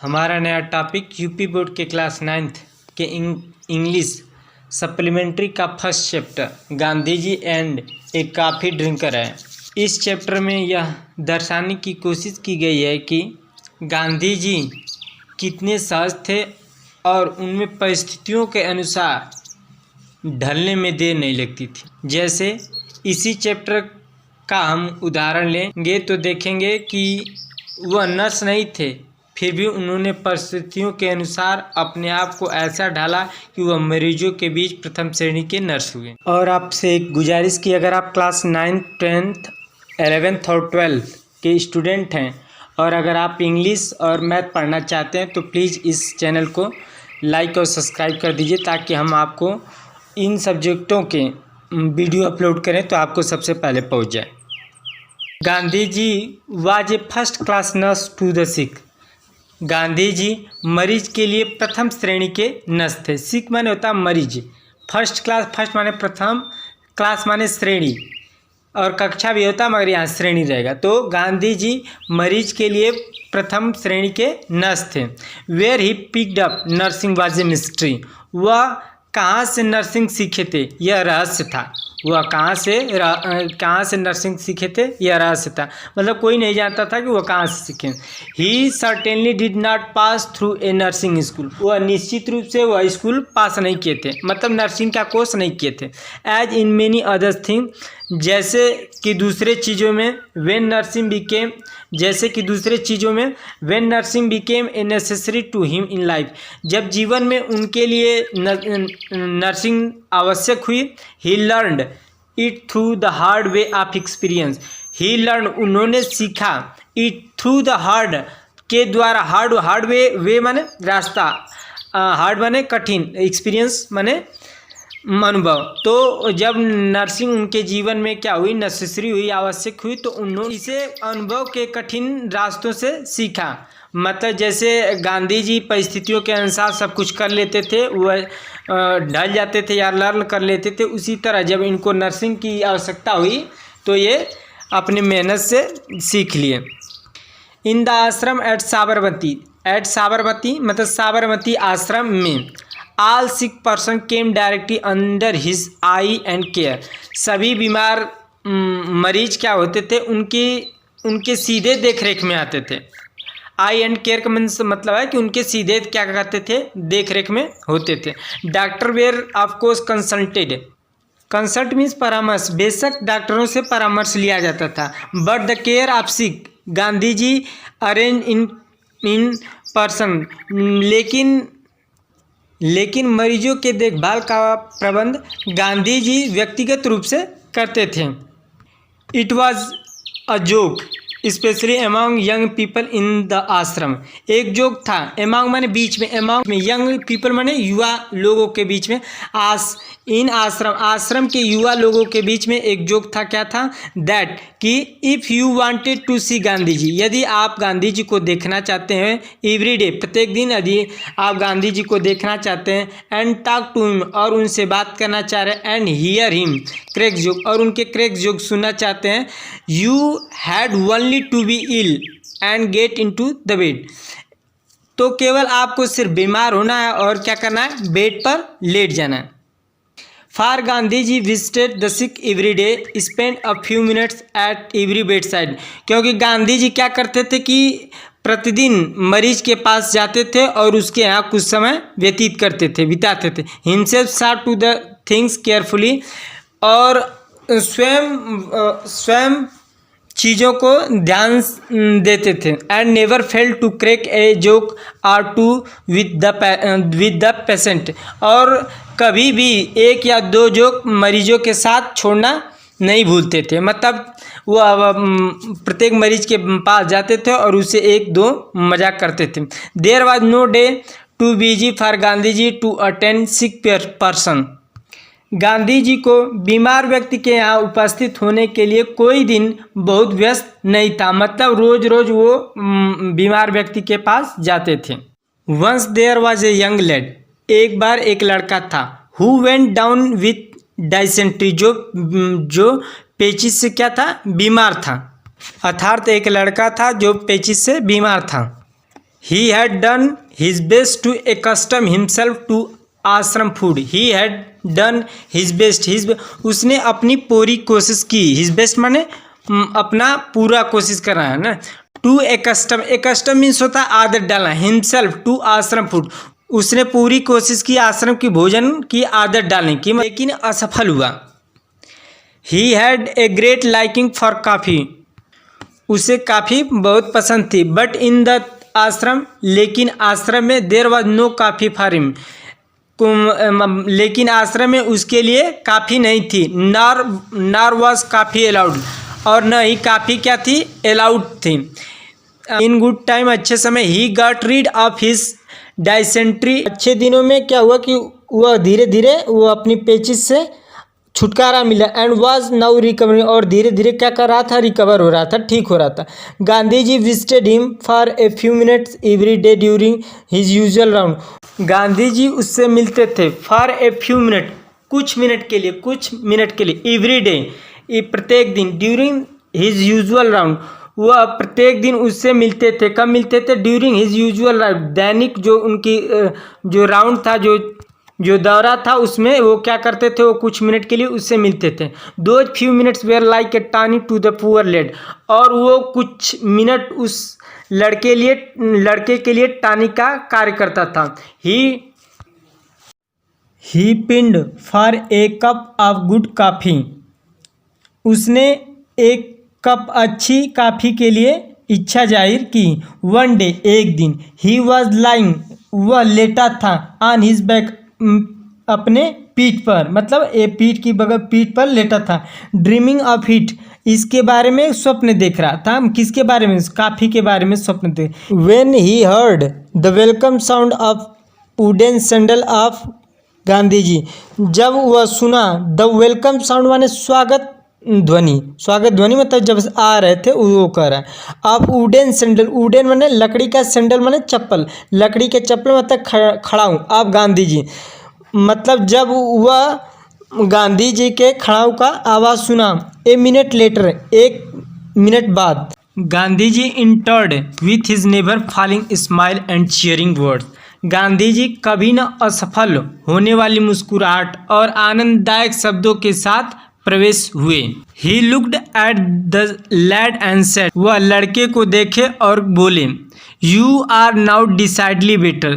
हमारा नया topic UP board के क्लास 9th के इंग्लिश सप्लीमेंट्री का first chapter Gandhi ji and a coffee drinker है। इस चैप्टर में यह दर्शाने की कोशिश की गई है कि गांधी जी कितने सहज थे और उनमें परिस्थितियों के अनुसार ढलने में देर नहीं लगती थी। जैसे इसी चैप्टर का हम उदाहरण लेंगे तो देखेंगे कि वह नर्स नहीं थे, फिर भी उन्होंने परिस्थितियों के अनुसार अपने आप को ऐसा ढाला कि वह मरीजों के बीच प्रथम श्रेणी के नर्स हुए। और आपसे एक गुजारिश की, अगर आप क्लास 9th 10th 11th और 12th के स्टूडेंट हैं और अगर आप इंग्लिश और मैथ पढ़ना चाहते हैं तो प्लीज़ इस चैनल को लाइक और सब्सक्राइब कर दीजिए ताकि हम आपको इन सब्जेक्टों के वीडियो अपलोड करें तो आपको सबसे पहले पहुंच जाए। Gandhi ji was a first class nurse to the sick. Gandhi ji मरीज के लिए प्रथम श्रेणी के नर्स थे। सिक माने होता है मरीज, फर्स्ट क्लास, फर्स्ट माने प्रथम, क्लास माने श्रेणी और कक्षा भी होता है मगर यहाँ श्रेणी रहेगा। तो गांधी जी मरीज के लिए प्रथम श्रेणी के नर्स थे। Where he picked up nursing was a mystery. वह कहाँ से नर्सिंग सीखे थे यह रहस्य था। वह कहाँ से नर्सिंग सीखे थे यह रहस्य था, मतलब कोई नहीं जानता था कि वह कहाँ से सीखे। He certainly did not pass through a nursing school. वह निश्चित रूप से वह स्कूल पास नहीं किए थे, मतलब नर्सिंग का कोर्स नहीं किए थे। As in many others thing, जैसे कि दूसरे चीज़ों में व्हेन नर्सिंग बिकेम, जैसे कि दूसरे चीज़ों में when nursing became a necessary to him in life, जब जीवन में उनके लिए नर्सिंग आवश्यक हुई। He learned it through the hard way of experience. He learn, उन्होंने सीखा, इट थ्रू द हार्ड के द्वारा, हार्ड वे माने रास्ता, हार्ड माने कठिन, एक्सपीरियंस माने अनुभव। तो जब नर्सिंग उनके जीवन में क्या हुई, नेसेसरी हुई, आवश्यक हुई, तो उन्होंने इसे अनुभव के कठिन रास्तों से सीखा। मतलब जैसे गांधी जी परिस्थितियों के अनुसार सब कुछ कर लेते थे, वह ढल जाते थे या लर्न कर लेते थे, उसी तरह जब इनको नर्सिंग की आवश्यकता हुई तो ये अपनी मेहनत से सीख लिए। इन द आश्रम एट साबरमती मतलब साबरमती आश्रम में all sick person came directly under his I and care. सभी बीमार मरीज क्या होते थे, उनके सीधे देख रेख में आते थे। आई एंड केयर का मतलब है कि उनके सीधे क्या करते थे, देख रेख में होते थे। Doctor were of course consulted, consult means परामर्श, बेशक डॉक्टरों से परामर्श लिया जाता था। But the care of sick Gandhi ji arrange in person, लेकिन मरीजों के देखभाल का प्रबंध गांधी जी व्यक्तिगत रूप से करते थे। It was a joke specially among young people in the आश्रम। एक जोक था, अमॉन्ग माने बीच में, अमॉन्ग में, यंग पीपल माने युवा लोगों के बीच में, इन आश्रम के युवा लोगों के बीच में एक जोक था। क्या था, दैट कि इफ़ यू वांटेड टू सी गांधी जी, यदि आप गांधी जी को देखना चाहते हैं, एवरी डे प्रत्येक दिन यदि आप गांधी जी को देखना चाहते हैं, एंड टॉक टू हिम और उनसे बात करना चाह रहे हैं, and hear him crack joke और उनके क्रैक जोक सुनना चाहते हैं, you had only to be ill and get into the bed. तो केवल आपको सिर्फ बीमार होना है और क्या करना है, बेड पर लेट जाना है। For Gandhi ji visited the sick every day, spend a few minutes at every bedside. क्योंकि गांधी जी क्या करते थे कि प्रतिदिन मरीज के पास जाते थे और उसके यहाँ कुछ समय व्यतीत करते थे, बिताते थे। हिमसेल्फ सा टू द थिंग्स केयरफुली, और स्वयं चीज़ों को ध्यान देते थे। And never fail to crack a joke or two with the patient, और कभी भी एक या दो जोक मरीजों के साथ छोड़ना नहीं भूलते थे। मतलब वो प्रत्येक मरीज के पास जाते थे और उससे एक दो मजाक करते थे। There was no day too busy for Gandhi ji to attend sick person. Gandhi ji को बीमार व्यक्ति के यहाँ उपस्थित होने के लिए कोई दिन बहुत व्यस्त नहीं था, मतलब रोज रोज वो बीमार व्यक्ति के पास जाते थे। Once there was a young lad, एक बार एक लड़का था, who went down with dysentery, जो पेचिस से क्या था, बीमार था। अर्थात एक लड़का था जो पेचिस से बीमार था। He had done his best to accustom himself to आश्रम food. He had done his best. उसने अपनी पूरी कोशिश की. His best माने अपना पूरा कोशिश कर रहा है ना. To accustom मीन्स होता है आदत डालना. Himself to आश्रम फूड, उसने पूरी कोशिश की आश्रम की भोजन की आदत डालने की, लेकिन असफल हुआ. He had a great liking for coffee. उसे काफ़ी बहुत पसंद थी. बट इन द आश्रम, लेकिन आश्रम में देर वॉज नो काफ़ी फॉर हिम. लेकिन आश्रम में उसके लिए काफ़ी नहीं थी. नार वॉज काफ़ी अलाउड, और न ही काफ़ी क्या थी, अलाउड थी. इन गुड टाइम, अच्छे समय. He got read of his dysentery. अच्छे दिनों में क्या हुआ कि वह धीरे धीरे वो अपनी पेचिस से छुटकारा मिला. एंड वाज नाउ रिकवरिंग, और धीरे धीरे क्या कर रहा था, रिकवर हो रहा था, ठीक हो रहा था. Gandhi ji visited him for a few minutes every day during his usual round. Gandhi ji उससे मिलते थे फॉर ए फ्यू मिनट, कुछ मिनट के लिए, एवरी डे, प्रत्येक दिन. ड्यूरिंग हिज यूजुअल राउंड, वह प्रत्येक दिन उससे मिलते थे. कब मिलते थे, ड्यूरिंग हिज यूजुअल राउंड, दैनिक जो उनकी जो राउंड था, जो दौरा था, उसमें वो क्या करते थे, वो कुछ मिनट के लिए उससे मिलते थे. दो few minutes were like a tonic to the poor lad, और वो कुछ मिनट उस लड़के के लिए टॉनिक का कार्य करता था. ही पिंड for a cup of good coffee, उसने एक कप अच्छी कॉफ़ी के लिए इच्छा जाहिर की. वन डे, एक दिन. ही वॉज लाइंग, वह लेटा था. ऑन हिज बैक, अपने पीठ पर, मतलब ये पीठ की बगल, पीठ पर लेटा था. ड्रीमिंग ऑफ इट, इसके बारे में स्वप्न देख रहा था. किसके बारे में, काफ़ी के बारे में स्वप्न देख. When he heard the welcome sound of wooden sandal of Gandhi ji, जब वह सुना द वेलकम साउंड माने स्वागत ध्वनि मतलब जब आ रहे थे, वो कह रहा है. आप वुडन सैंडल, वुडन माने लकड़ी का, सैंडल माने चप्पल, लकड़ी के चप्पल मतलब खड़ा हूँ. आप गांधी जी, मतलब जब वह गांधी जी के खड़ाऊ का आवाज़ सुना. ए मिनट लेटर, एक मिनट बाद. Gandhi ji entered with his never falling smile and cheering words, Gandhi ji कभी न असफल होने वाली मुस्कुराहट और आनंददायक शब्दों के साथ प्रवेश हुए. He looked at the lad and said, वह लड़के को देखे और बोले. You are now decidedly better,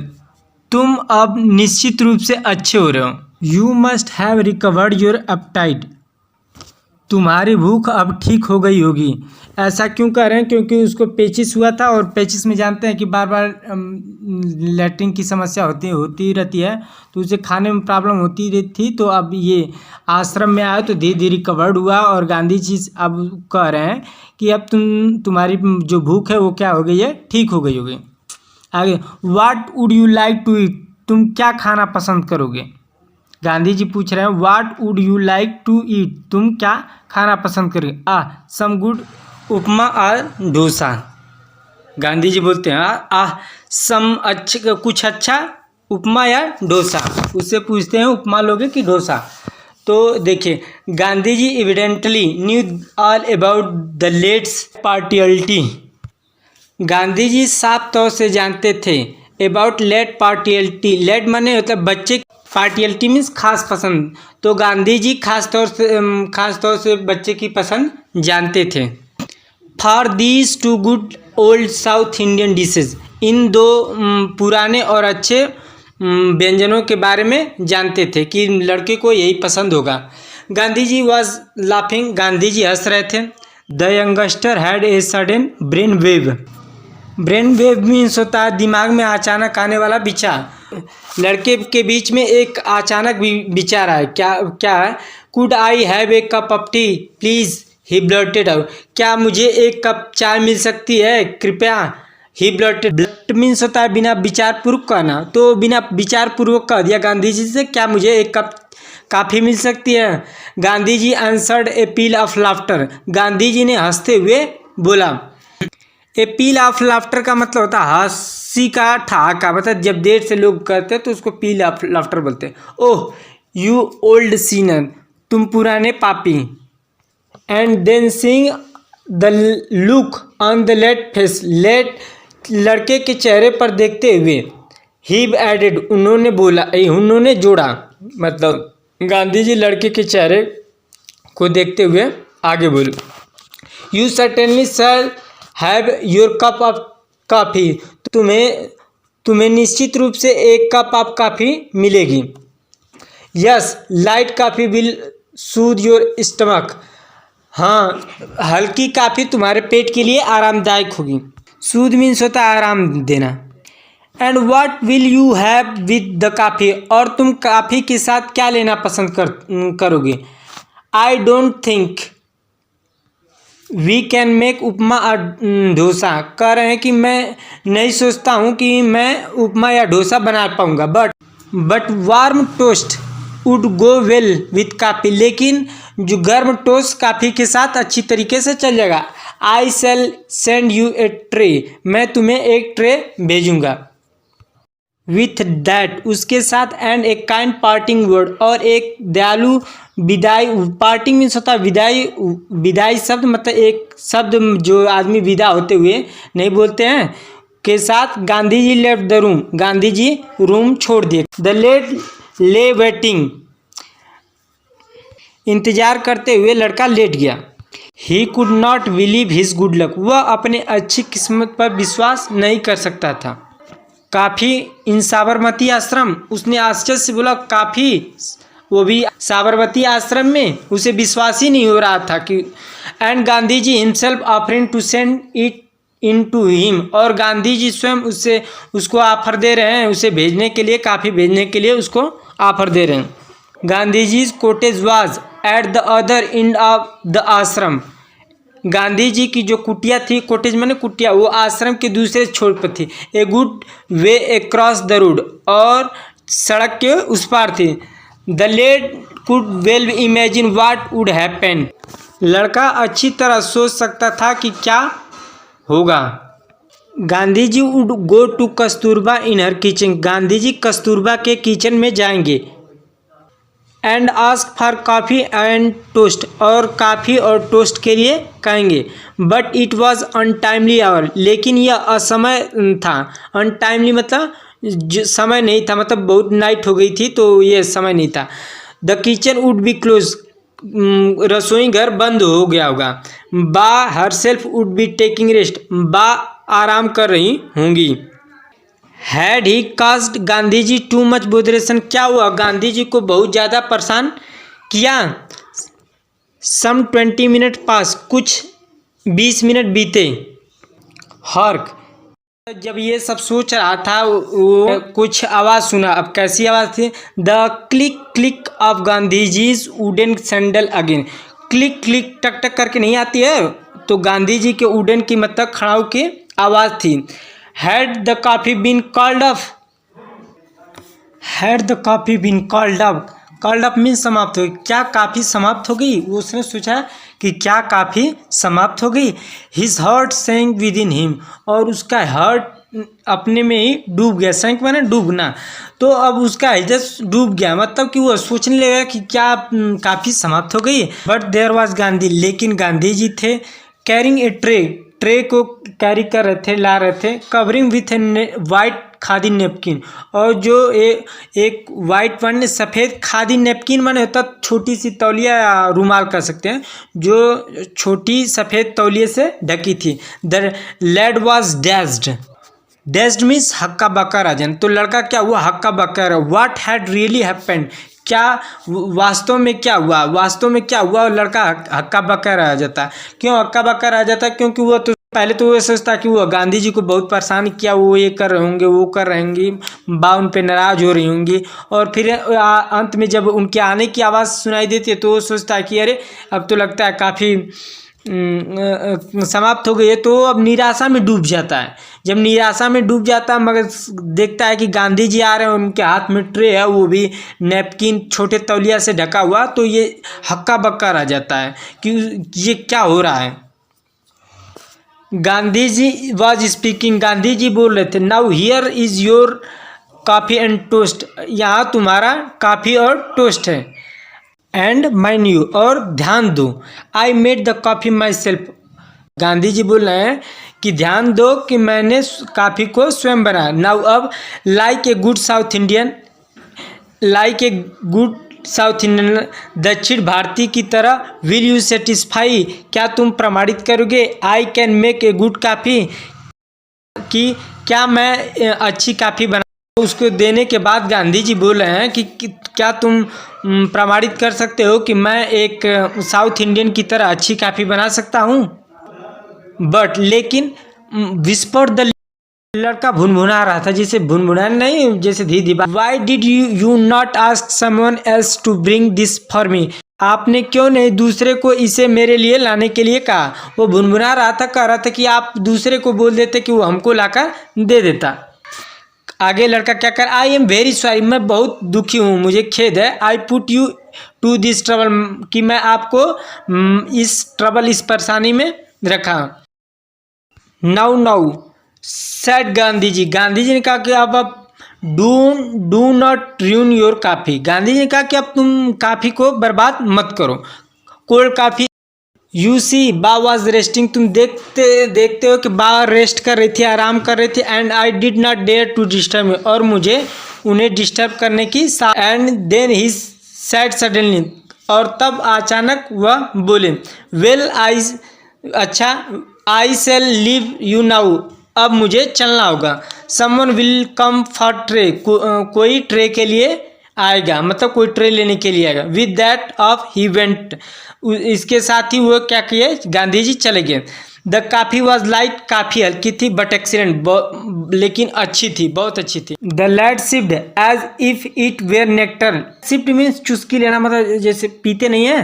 तुम अब निश्चित रूप से अच्छे हो रहे हो. You must have recovered your appetite, तुम्हारी भूख अब ठीक हो गई होगी. ऐसा क्यों कह रहे हैं, क्योंकि उसको पेचिस हुआ था, और पेचिस में जानते हैं कि बार बार लैट्रिन की समस्या होती रहती है, तो उसे खाने में प्रॉब्लम होती रहती थी. तो अब ये आश्रम में आया तो धीरे धीरे रिकवर्ड हुआ, और गांधी जी अब कह रहे हैं कि अब तुम्हारी जो भूख है वो क्या हो गई है, ठीक हो गई होगी. आगे, what would you like to eat, तुम क्या खाना पसंद करोगे. गांधी जी पूछ रहे हैं what would you like to eat, तुम क्या खाना पसंद करोगे. सम गुड उपमा और डोसा. गांधी जी बोलते हैं सम अच्छे, कुछ अच्छा उपमा या डोसा. उससे पूछते हैं उपमा लोगे कि डोसा. तो देखिए, Gandhi ji evidently knew all about the lad's partiality, Gandhi ji साफ तौर से जानते थे अबाउट लेट पार्टियलिटी. लेट माने मतलब बच्चे, पार्टियलिटी मीन्स खास पसंद. तो गांधी जी खास तौर से बच्चे की पसंद जानते थे. For these two good old South Indian dishes, इन दो पुराने और अच्छे व्यंजनों के बारे में जानते थे कि लड़के को यही पसंद होगा. गांधी जी वॉज लाफिंग, गांधी जी हंस रहे थे. The youngster had a sudden brain wave, brain wave means होता है दिमाग में अचानक आने वाला विचार. लड़के के बीच में एक अचानक विचार आया. क्या है. Could I have a cup of T please, he blurted out, क्या मुझे एक कप चाय मिल सकती है कृपया. ही ब्लर्टेड, ब्लर्ट मीन्स होता है बिना विचार पूर्वक कहना, तो बिना विचार पूर्वक कह दिया गांधी जी से क्या मुझे एक कप काफ़ी मिल सकती है. Gandhi ji answered A peel of laughter, Gandhi ji ने हंसते हुए बोला. ए पील ऑफ लाफ्टर का मतलब होता है हंसी का ठहाका, मतलब जब देर से लोग कहते हैं तो उसको पील ऑफ लाफ्टर बोलते हैं. ओह यू ओल्ड सीनर, तुम पुराने पापी. And then seeing the look on the lad face, lad लड़के के चेहरे पर देखते हुए ही एडेड, उन्होंने बोला, उन्होंने जोड़ा, मतलब गांधी जी लड़के के चेहरे को देखते हुए आगे बोले, you certainly shall have your cup of coffee, तुम्हें निश्चित रूप से एक कप ऑफ कॉफ़ी मिलेगी। Yes, light coffee will Sood your stomach, हाँ हल्की कॉफ़ी तुम्हारे पेट के लिए आरामदायक होगी। सूद मीन्स होता है आराम देना। And what will you have with the coffee, और तुम कॉफ़ी के साथ क्या लेना पसंद करोगे। I don't think we can make upma और डोसा, कह रहे हैं कि मैं नहीं सोचता हूँ कि मैं उपमा या डोसा बना पाऊँगा, but warm toast would go well with coffee, लेकिन जो गर्म टोस्ट कॉफ़ी के साथ अच्छी तरीके से चल जाएगा। I shall send you a tray, मैं तुम्हें एक ट्रे भेजूँगा। विथ दैट, उसके साथ, and a kind parting word, और एक दयालु विदाई। पार्टिंग मीन्स होता है विदाई, विदाई शब्द मतलब एक शब्द जो आदमी विदा होते हुए नहीं बोलते हैं, के साथ Gandhi ji left the room, Gandhi ji room छोड़ दिए। द लेट ले वेटिंग, इंतजार करते हुए लड़का लेट गया। He could not believe his good luck, वह अपने अच्छी किस्मत पर विश्वास नहीं कर सकता था। काफ़ी इन साबरमती आश्रम, उसने आश्चर्य से बोला काफ़ी, वो भी साबरमती आश्रम में, उसे विश्वास ही नहीं हो रहा था कि। And Gandhi ji himself offering to send it in to him, और गांधी जी स्वयं उसको ऑफर दे रहे हैं, उसे भेजने के लिए, काफ़ी भेजने के लिए उसको ऑफर दे रहे हैं। Gandhi ji cottage was at the other end of the ashram, Gandhi जी की जो कुटिया थी, कोटेज माने कुटिया, वो आश्रम के दूसरे छोर पर थी। A good way across the road, और सड़क के उस पार थी। The lad could well imagine what would happen, लड़का अच्छी तरह सोच सकता था कि क्या होगा। Gandhi ji would go to Kasturba in her kitchen, Gandhi ji Kasturba के किचन में जाएंगे। And ask for coffee and toast, और काफ़ी और टोस्ट के लिए कहेंगे। But it was untimely hour, लेकिन यह असमय था। अनटाइमली मतलब जो समय नहीं था, मतलब बहुत नाइट हो गई थी तो ये समय नहीं था। The kitchen would be close, रसोई घर बंद हो गया होगा। Ba herself would be taking rest, Ba आराम कर रही होंगी। Had he caused Gandhi ji too much botheration, क्या हुआ गांधी जी को बहुत ज़्यादा परेशान किया। सम 20 मिनट पास, कुछ 20 मिनट बीते। हर्क, जब ये सब सोच रहा था वो कुछ आवाज़ सुना। अब कैसी आवाज़ थी। The click click of Gandhi ji's wooden sandal again, click click टक टक करके नहीं आती है, तो गांधी जी के वुडन की मतलब खड़ाऊ की आवाज़ थी। Had the coffee been called up, had the coffee been called up, called up mean समाप्त हो गई, क्या काफ़ी समाप्त हो गई। उसने सोचा कि क्या काफ़ी समाप्त हो गई। His heart sank within him, और उसका हार्ट अपने में ही डूब गया। सैंक माने डूबना, तो अब उसका हिजस डूब गया, मतलब कि वो सोचने लगा कि क्या काफ़ी समाप्त हो गई। बट देयर वाज गांधी, लेकिन गांधी जी थे। कैरिंग ए ट्रे को कैरी कर रहे थे, ला रहे थे। Covering with A white khadi napkin, और जो एक वाइट वन सफ़ेद खादी नेपकिन माने होता छोटी सी तौलिया या रुमाल कर सकते हैं, जो छोटी सफ़ेद तौलिए से ढकी थी। द लैड वॉज डैज्ड, डैज्ड मीन्स हक्का बक्का राजन, तो लड़का क्या हुआ हक्का बक्का रहा। व्हाट हैड रियली हैपेंड, क्या वास्तव में क्या हुआ, वास्तव में क्या हुआ। लड़का हक्का बक्का रह जाता। क्यों हक्का बक्का रह जाता, क्योंकि वो तो पहले तो वो सोचता कि वो गांधी जी को बहुत परेशान किया, वो ये कर रहे होंगे, वो कर रहे होंगे, बा उन पे नाराज़ हो रही होंगी। और फिर अंत में जब उनके आने की आवाज़ सुनाई देती है तो वो सोचता है कि अरे अब तो लगता है काफ़ी समाप्त हो गई है, तो अब निराशा में डूब जाता है। जब निराशा में डूब जाता है मगर देखता है कि गांधी जी आ रहे हैं, उनके हाथ में ट्रे है, वो भी नैपकिन छोटे तौलिया से ढका हुआ, तो ये हक्का बक्का रह जाता है कि ये क्या हो रहा है। गांधी जी वॉज स्पीकिंग, गांधी जी बोल रहे थे। Now here is your coffee and toast, यहाँ तुम्हारा कॉफ़ी और टोस्ट है। एंड माइंड यू, और ध्यान दो। I made the coffee myself, Gandhi ji बोल रहे हैं कि ध्यान दो कि मैंने कॉफ़ी को स्वयं बनाया। नाउ अब like a good south Indian, like a good south Indian, दक्षिण भारतीय की तरह, विल यू सेटिस्फाई, क्या तुम प्रमाणित करोगे, I can make a good coffee, कि क्या मैं अच्छी कॉफ़ी बना। उसको देने के बाद गांधी जी बोल रहे हैं कि क्या तुम प्रमाणित कर सकते हो कि मैं एक साउथ इंडियन की तरह अच्छी कॉफ़ी बना सकता हूँ। बट लेकिन विस्पर द, लड़का भुनभुना रहा था, जैसे भुनभुनाना नहीं, जैसे धीरे धीरे, why did you not ask someone else to bring this for me, आपने क्यों नहीं दूसरे को इसे मेरे लिए लाने के लिए कहा। वो भुनभुना रहा था, कह रहा था कि आप दूसरे को बोल देते कि वो हमको लाकर दे देता। आगे लड़का क्या कर, आई एम वेरी सॉरी, मैं बहुत दुखी हूँ, मुझे खेद है, I put you to this trouble, कि मैं आपको इस ट्रबल, इस परेशानी में रखा। Now now said Gandhi ji, Gandhi ji ने कहा कि अब आप do not ruin your coffee, Gandhi ji ने कहा कि अब तुम कॉफ़ी को बर्बाद मत करो। कोल्ड कॉफ़ी, यू सी बा वॉज रेस्टिंग, तुम देखते हो कि बा रेस्ट कर रही थी, आराम कर रही थी, and I did not dare to disturb me, और मुझे उन्हें डिस्टर्ब करने की, and then he said suddenly, और तब अचानक वह बोले, वेल आई, अच्छा, I shall leave you now, अब मुझे चलना होगा। Someone will come for tray, कोई ट्रे के लिए आएगा, मतलब कोई ट्रे लेने के लिए आएगा। With that of he went, इसके साथ ही वो क्या किए, गांधी जी चले गए। द कॉफ़ी वॉज लाइट, काफ़ी हल्की थी, बट एक्सीलेंट, लेकिन अच्छी थी, बहुत अच्छी थी। The lad sipped as if it were nectar, sipped means चुस्की लेना, मतलब जैसे पीते नहीं है,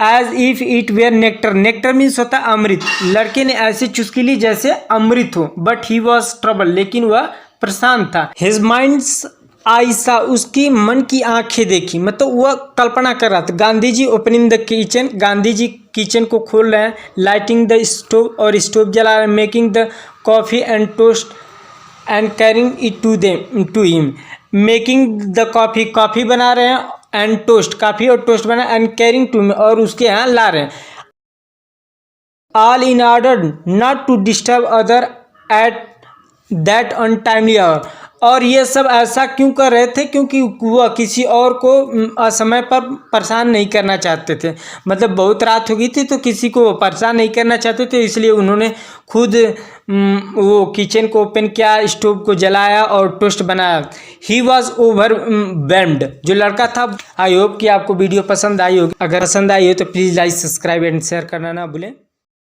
as if it were nectar, nectar means होता है अमृत, लड़के ने ऐसे चुस्की ली जैसे अमृत हो। बट ही वॉज ट्रबल, लेकिन वह परेशान था। हिज माइंड्स आइसा, उसकी मन की आंखें देखी, मतलब वह कल्पना कर रहा था। Gandhi ji opening the kitchen, Gandhi ji kitchen को खोल रहे हैं, लाइटिंग द स्टोव, और स्टोव जला रहे हैं, making the coffee and toast and carrying it to him, making the coffee, coffee बना रहे हैं, एंड टोस्ट, कॉफ़ी और टोस्ट बना, एंड कैरिंग टू हिम, और उसके यहाँ ला रहे हैं। All in order not to disturb other at that untimely hour, और ये सब ऐसा क्यों कर रहे थे, क्योंकि वह किसी और को असमय पर परेशान नहीं करना चाहते थे, मतलब बहुत रात हो गई थी तो किसी को परेशान नहीं करना चाहते थे, इसलिए उन्होंने खुद वो किचन को ओपन किया, स्टोव को जलाया और टोस्ट बनाया। ही वॉज ओवर वेल्म्ड, जो लड़का था। आई होप कि आपको वीडियो पसंद आई होगी, अगर पसंद आई हो तो please like, subscribe and share करना ना भूलें।